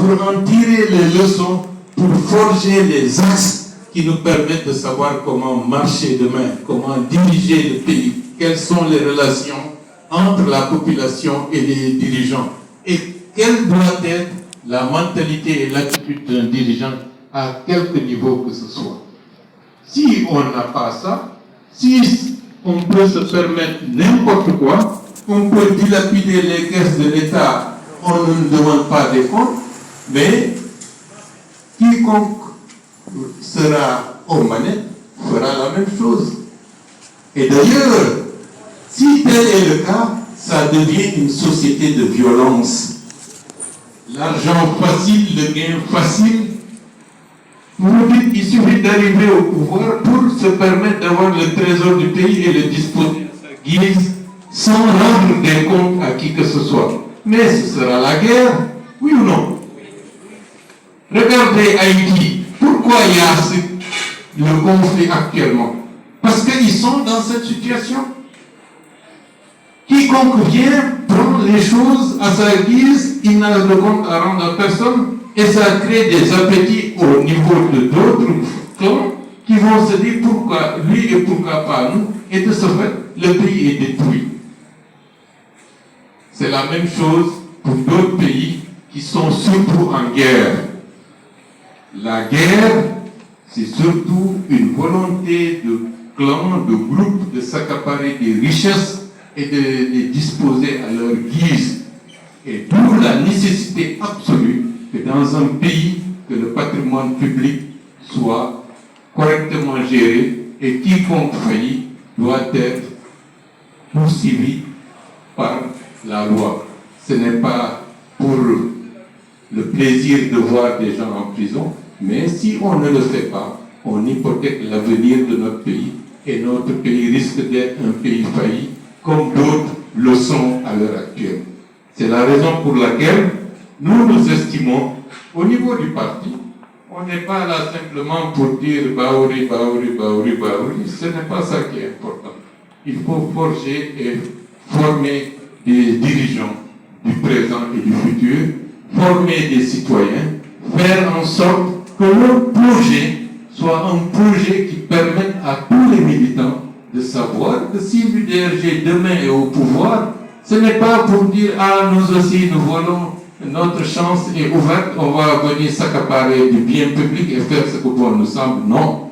pour en tirer les leçons, pour forger les axes qui nous permettent de savoir comment marcher demain, comment diriger le pays, quelles sont les relations entre la population et les dirigeants, et quelle doit être la mentalité et l'attitude d'un dirigeant à quelque niveau que ce soit. Si on n'a pas ça, si on peut se permettre n'importe quoi, on peut dilapider les caisses de l'État, on ne nous demande pas des comptes, mais quiconque sera aux manettes fera la même chose. Et d'ailleurs, si tel est le cas, ça devient une société de violence. L'argent facile, le gain facile. Vous dites qu'il suffit d'arriver au pouvoir pour se permettre d'avoir le trésor du pays et le disposer à sa guise sans rendre des comptes à qui que ce soit. Mais ce sera la guerre, oui ou non? Regardez Haïti. Pourquoi il y a le conflit actuellement? Parce qu'ils sont dans cette situation. Quiconque vient prendre les choses à sa guise, il n'a de compte à rendre à personne, et ça crée des appétits au niveau de d'autres clans qui vont se dire pourquoi lui et pourquoi pas nous, et de ce fait, le pays est détruit. C'est la même chose pour d'autres pays qui sont surtout en guerre. La guerre, c'est surtout une volonté de clans, de groupes, de s'accaparer des richesses et de les disposer à leur guise. Et d'où la nécessité absolue que dans un pays, que le patrimoine public soit correctement géré et quiconque faillit doit être poursuivi par la loi. Ce n'est pas pour le plaisir de voir des gens en prison, mais si on ne le fait pas, on hypothèque l'avenir de notre pays et notre pays risque d'être un pays failli comme d'autres le sont à l'heure actuelle. C'est la raison pour laquelle nous estimons, au niveau du parti, on n'est pas là simplement pour dire Baouri, Baouri, Baouri, Baouri, ce n'est pas ça qui est important. Il faut forger et former des dirigeants du présent et du futur, former des citoyens, faire en sorte que le projet soit un projet qui permette à tous les militants de savoir que si l'UDRG demain est au pouvoir, ce n'est pas pour dire ah nous aussi nous voulons, notre chance est ouverte, on va venir s'accaparer du bien public et faire ce que bon nous semble. Non,